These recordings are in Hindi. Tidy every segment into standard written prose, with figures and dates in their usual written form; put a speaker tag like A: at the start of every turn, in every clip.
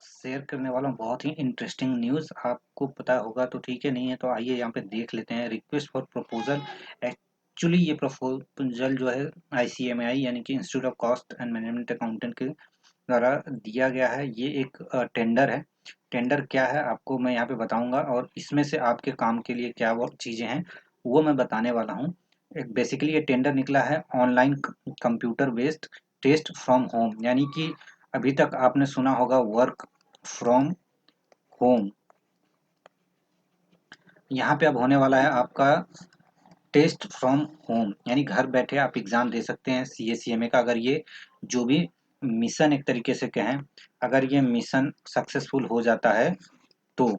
A: शेयर करने वाला हूँ बहुत ही इंटरेस्टिंग न्यूज़। आपको पता होगा तो ठीक है, नहीं है तो आइए यहाँ पे देख लेते हैं। Request for proposal. एक्चुअली ये प्रपोजल जो है आईसीएमआई यानी कि institute of cost and management accountant के द्वारा दिया गया है। ये एक टेंडर है। टेंडर क्या है आपको मैं यहाँ पे बताऊंगा, और इसमें से आपके काम के लिए क्या वो चीज़ें हैं वो मैं बताने वाला हूँ। बेसिकली ये टेंडर निकला है online computer based test from home, यानी कि अभी तक आपने सुना होगा वर्क फ्रॉम होम। यहाँ पे अब होने वाला है आपका टेस्ट फ्रॉम होम, यानी घर बैठे आप एग्ज़ाम दे सकते हैं सीएसीएमए का। अगर ये जो भी मिशन एक तरीके से कहें, अगर ये मिशन सक्सेसफुल हो जाता है तो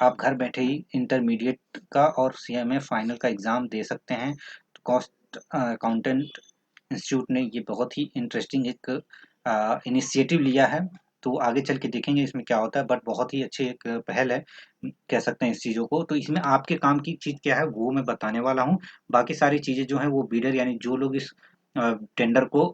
A: आप घर बैठे ही इंटरमीडिएट का और सीएमए फाइनल का एग्ज़ाम दे सकते हैं। तो कॉस्ट अकाउंटेंट इंस्टीट्यूट ने ये बहुत ही इंटरेस्टिंग एक इनिशिएटिव लिया है। तो आगे चल के देखेंगे इसमें क्या होता है, बट बहुत ही अच्छी एक पहल है कह सकते हैं इस चीज़ों को। तो इसमें आपके काम की चीज़ क्या है वो मैं बताने वाला हूँ। बाकी सारी चीज़ें जो हैं वो बीडर यानी जो लोग इस टेंडर को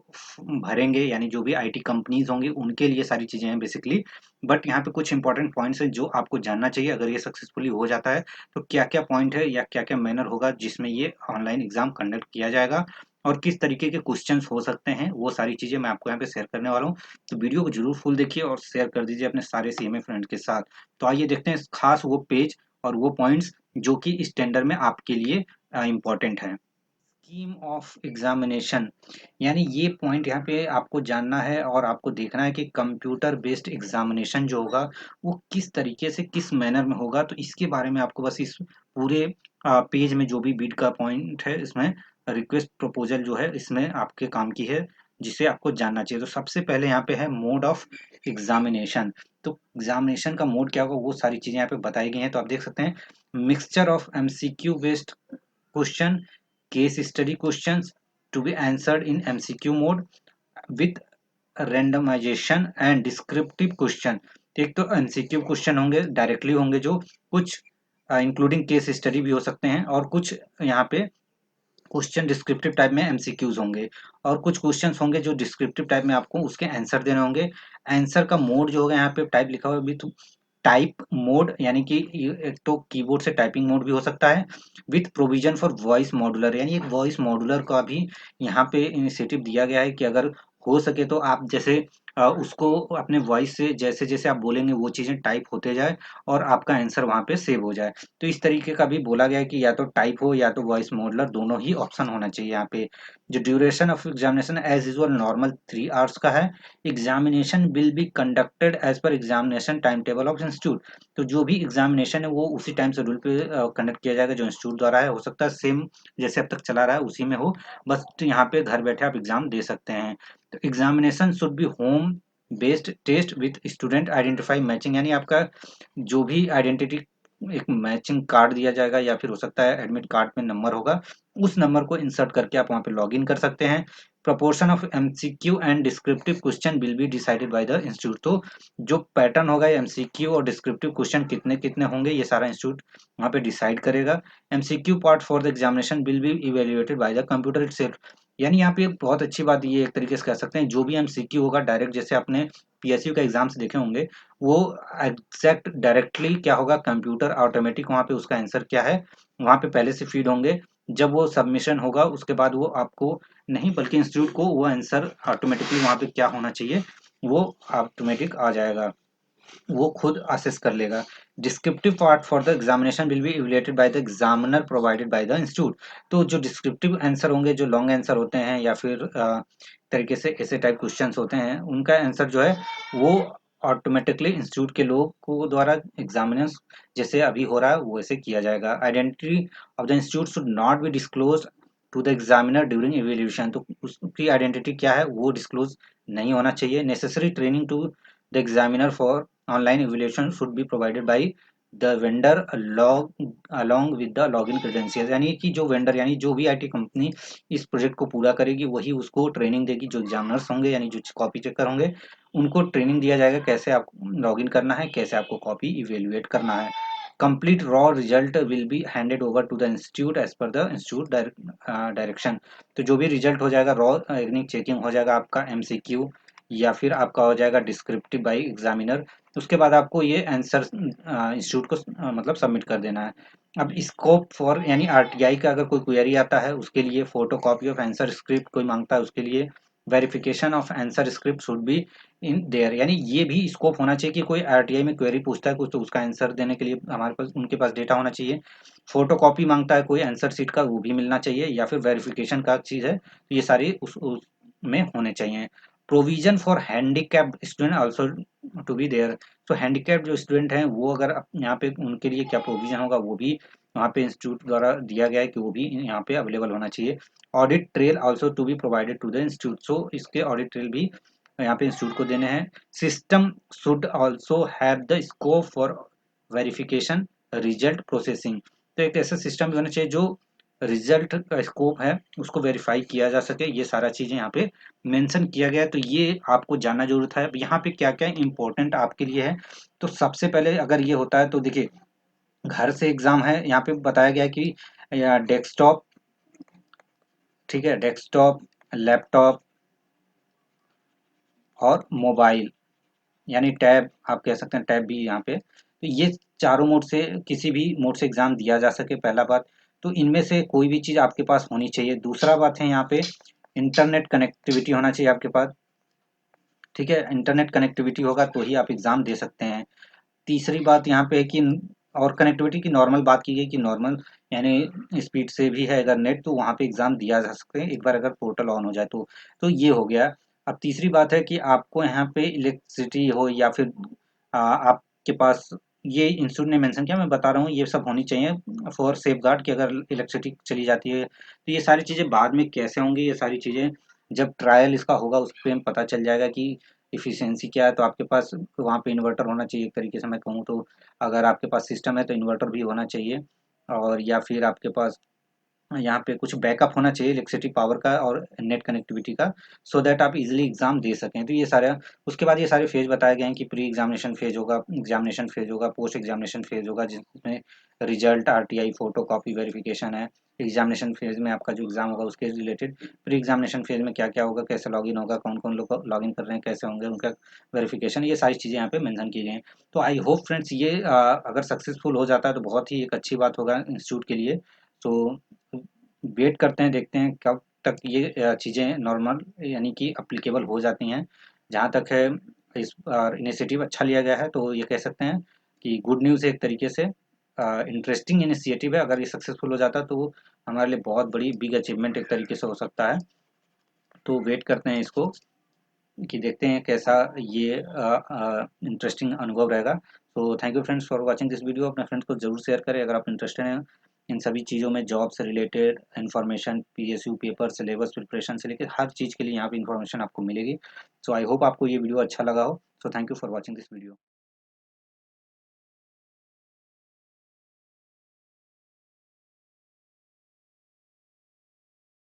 A: भरेंगे, यानी जो भी आईटी कंपनीज होंगी उनके लिए सारी चीज़ें हैं बेसिकली। बट यहाँ पे कुछ इंपॉर्टेंट पॉइंट्स हैं जो आपको जानना चाहिए। अगर ये सक्सेसफुली हो जाता है तो क्या क्या पॉइंट है या क्या क्या मैनर होगा जिसमें ये ऑनलाइन एग्जाम कंडक्ट किया जाएगा, और किस तरीके के क्वेश्चंस हो सकते हैं, वो सारी चीज़ें मैं आपको यहाँ पे शेयर करने वाला हूँ। तो वीडियो को जरूर फुल देखिए और शेयर कर दीजिए अपने सारे सीएमए फ्रेंड के साथ। तो आइए देखते हैं खास वो पेज और वो पॉइंट्स जो कि इस टेंडर में आपके लिए इम्पोर्टेंट है। स्कीम ऑफ एग्जामिनेशन, यानी ये पॉइंट यहाँ पे आपको जानना है और आपको देखना है कि कंप्यूटर बेस्ड एग्जामिनेशन जो होगा वो किस तरीके से किस मैनर में होगा। तो इसके बारे में आपको बस इस पूरे पेज में जो भी बीट का पॉइंट है इसमें रिक्वेस्ट प्रपोजल जो है इसमें आपके काम की है, जिसे आपको जानना चाहिए। तो सबसे पहले यहाँ पे है मोड ऑफ एग्जामिनेशन। तो एग्जामिनेशन का मोड क्या होगा वो सारी चीजें यहाँ पे बताई गई हैं। तो आप देख सकते हैं mixture of MCQ based question, case study questions to be answered in MCQ mode with randomization and descriptive question। एक तो एमसीक्यू क्वेश्चन होंगे डायरेक्टली होंगे, जो कुछ इंक्लूडिंग केस स्टडी भी हो सकते हैं, और कुछ यहाँ पे क्वेश्चन डिस्क्रिप्टिव टाइप में एमसीक्यूज होंगे, और कुछ क्वेश्चंस होंगे जो डिस्क्रिप्टिव टाइप में आपको उसके आंसर देने होंगे। आंसर का मोड जो होगा यहाँ पे टाइप लिखा हुआ है टाइप मोड, यानी कि एक तो कीबोर्ड से टाइपिंग मोड भी हो सकता है, with provision for voice modular, यानी एक वॉइस मॉडुलर का भी यहाँ पे इनिशिएटिव दिया गया है कि अगर हो सके तो आप जैसे उसको अपने वॉइस से जैसे जैसे आप बोलेंगे वो चीज़ें टाइप होते जाए और आपका आंसर वहाँ पे सेव हो जाए। तो इस तरीके का भी बोला गया है कि या तो टाइप हो या तो वॉइस मॉडुलर, दोनों ही ऑप्शन होना चाहिए यहाँ पे। जो duration of examination as usual normal 3 hours का है। Examination will be conducted as per examination time table of institute. तो जो भी एग्जामिनेशन है वो उसी टाइम शेड्यूल पे कंडक्ट किया जाएगा जो इंस्टीट्यूट द्वारा है। हो सकता है सेम जैसे अब तक चला रहा है उसी में हो, बस यहाँ पे घर बैठे आप एग्जाम दे सकते हैं। तो examination should be home based test with student identify matching, यानी आपका जो भी आइडेंटिटी एक मैचिंग कार्ड दिया जाएगा या फिर हो सकता है एडमिट कार्ड में नंबर होगा, उस नंबर को इंसर्ट करके आप वहाँ पे लॉग इन कर सकते हैं। Proportion of MCQ and descriptive question will be decided by the institute. तो जो पैटर्न होगा एमसीक्यू और डिस्क्रिप्टिव क्वेश्चन कितने कितने होंगे ये सारा इंस्टीट्यूट वहाँ पे डिसाइड करेगा। MCQ part for the examination will be evaluated by the computer itself. यानी यहाँ पे एक बहुत अच्छी बात ये एक तरीके से कह सकते हैं, जो भी एमसीक्यू होगा डायरेक्ट जैसे आपने पीएसयू का एग्जाम्स देखे होंगे, वो एग्जैक्ट डायरेक्टली क्या होगा कंप्यूटर ऑटोमेटिक वहाँ पे उसका आंसर क्या है वहाँ पे पहले से फीड होंगे। जब वो सबमिशन होगा उसके बाद वो आपको नहीं बल्कि इंस्टीट्यूट को वो आंसर ऑटोमेटिकली वहाँ पे क्या होना चाहिए वो ऑटोमेटिक आ जाएगा, वो खुद असेस कर लेगा। Descriptive part for the examination will B evaluated by the examiner provided by the institute. तो जो डिस्क्रिप्टिव आंसर होंगे जो लॉन्ग आंसर होते हैं या फिर तरीके से ऐसे टाइप क्वेश्चंस होते हैं उनका आंसर जो है वो ऑटोमेटिकली इंस्टीट्यूट के लोग को द्वारा एग्जामिनर्स जैसे अभी हो रहा है वैसे किया जाएगा। Identity of the institute should not be disclose to the examiner during evaluation. तो उसकी आइडेंटिटी क्या है वो डिस्क्लोज नहीं होना चाहिए। Necessary training to the examiner for online evaluation should be provided by the vendor along with the login credentials, यानी कि जो वेंडर यानी जो भी आईटी कंपनी इस प्रोजेक्ट को पूरा करेगी वही उसको ट्रेनिंग देगी। जो एग्जामिनर्स होंगे यानी जो कॉपी चेकर होंगे उनको ट्रेनिंग दिया जाएगा कैसे आपको लॉगिन करना है, कैसे आपको कॉपी इवेल्युएट करना है। Complete raw result will be handed over to the institute as per the institute direction. तो जो भी रिजल्ट हो जाएगा रॉ चेकिंग हो जाएगा आपका एमसीक्यू या फिर आपका हो जाएगा डिस्क्रिप्टिव बाय एग्जामिनर, उसके बाद आपको ये आंसर इंस्टीट्यूट को मतलब सबमिट कर देना है। अब स्कोप फॉर यानी आरटीआई का अगर कोई क्वेरी आता है उसके लिए photo copy of answer script कोई मांगता है उसके लिए verification of answer script should be in their, यानी ये भी स्कोप होना चाहिए कि कोई आरटीआई में क्वेरी पूछता है कुछ तो उसका आंसर देने के लिए हमारे पास उनके पास डेटा होना चाहिए। फोटो कॉपी मांगता है कोई आंसर शीट का वो भी मिलना चाहिए, या फिर वेरिफिकेशन का चीज़ है तो ये सारी उस में होने चाहिए। Provision for handicapped student also to be there. तो हैंडीकैप्ड जो स्टूडेंट हैं वो अगर यहाँ पे उनके लिए क्या प्रोविजन होगा वो भी वहाँ पे इंस्टीट्यूट द्वारा दिया गया है कि वो भी यहाँ पे अवेलेबल होना चाहिए। Audit trail also to be provided to the institute, so इसके ऑडिट ट्रेल भी यहाँ पे इंस्टीट्यूट को देने हैं। System should also have the scope for verification result processing. तो एक ऐसा सिस्टम भी होना चाहिए जो रिजल्ट का स्कोप है उसको वेरीफाई किया जा सके। ये सारा चीज़ें यहाँ पे मेंशन किया गया है, तो ये आपको जानना जरूरत है। अब यहाँ पे क्या क्या इंपॉर्टेंट आपके लिए है, तो सबसे पहले अगर ये होता है तो देखिए घर से एग्जाम है, यहाँ पे बताया गया है कि डेस्कटॉप, ठीक है, डेस्कटॉप, लैपटॉप और मोबाइल यानी टैब आप कह सकते हैं, टैब भी यहाँ पे, तो ये चारों मोड से किसी भी मोड से एग्जाम दिया जा सके, पहला बात। तो इनमें से कोई भी चीज़ आपके पास होनी चाहिए। दूसरा बात है यहाँ पे इंटरनेट कनेक्टिविटी होना चाहिए आपके पास, ठीक है, इंटरनेट कनेक्टिविटी होगा तो ही आप एग्ज़ाम दे सकते हैं। तीसरी बात यहाँ पे है कि और कनेक्टिविटी की नॉर्मल बात की गई कि नॉर्मल यानी स्पीड से भी है अगर नेट तो वहाँ पे एग्ज़ाम दिया जा सकते हैं एक बार अगर पोर्टल ऑन हो जाए तो ये हो गया। अब तीसरी बात है कि आपको यहाँ पे इलेक्ट्रिसिटी हो या फिर आपके पास, ये इंस्टीट्यूट ने मेंशन किया, मैं बता रहा हूँ ये सब होनी चाहिए फॉर सेफ गार्ड कि अगर इलेक्ट्रिसिटी चली जाती है तो ये सारी चीज़ें बाद में कैसे होंगी, ये सारी चीज़ें जब ट्रायल इसका होगा उस पर पता चल जाएगा कि इफ़िशियंसी क्या है। तो आपके पास वहाँ पे इन्वर्टर होना चाहिए एक तरीके से मैं कहूँ तो, अगर आपके पास सिस्टम है तो इन्वर्टर भी होना चाहिए, और या फिर आपके पास यहाँ पे कुछ बैकअप होना चाहिए इलेक्ट्रिसिटी पावर का और नेट कनेक्टिविटी का, सो दैट आप इजीली एग्जाम दे सकें। तो ये सारा उसके बाद ये सारे फेज बताए गए हैं कि प्री एग्जामिनेशन फेज होगा, एग्जामिनेशन फेज होगा, पोस्ट एग्जामिनेशन फेज होगा जिसमें result RTI photo copy verification है। एग्जामिनेशन फेज में आपका जो एग्जाम होगा उसके रिलेटेड, प्री एग्जामिनेशन फेज में क्या क्या होगा, कैसे लॉगिन होगा, कौन कौन लोग लॉगिन कर रहे हैं, कैसे होंगे उनका वेरिफिकेशन, ये सारी चीज़ें यहाँ पे मेंशन की गई हैं। तो आई होप फ्रेंड्स ये अगर सक्सेसफुल हो जाता है तो बहुत ही एक अच्छी बात होगा इंस्टीट्यूट के लिए। तो वेट करते हैं, देखते हैं कब तक ये चीज़ें नॉर्मल यानी कि अप्लीकेबल हो जाती हैं। जहाँ तक है इस बार इनिशिएटिव अच्छा लिया गया है तो ये कह सकते हैं कि गुड न्यूज़ है एक तरीके से, इंटरेस्टिंग इनिशिएटिव है। अगर ये सक्सेसफुल हो जाता तो हमारे लिए बहुत बड़ी बिग अचीवमेंट एक तरीके से हो सकता है। तो वेट करते हैं इसको कि देखते हैं कैसा ये इंटरेस्टिंग अनुभव रहेगा। तो thank you friends for watching this video. अपने फ्रेंड्स को जरूर शेयर करें अगर आप इंटरेस्टेड हैं इन सभी चीज़ों में, जॉब से related information, PSU paper, syllabus preparation से लेकर हर चीज़ के लिए यहाँ पे इन्फॉर्मेशन आपको मिलेगी। सो आई होप आपको ये वीडियो अच्छा लगा हो। So thank you for watching this video.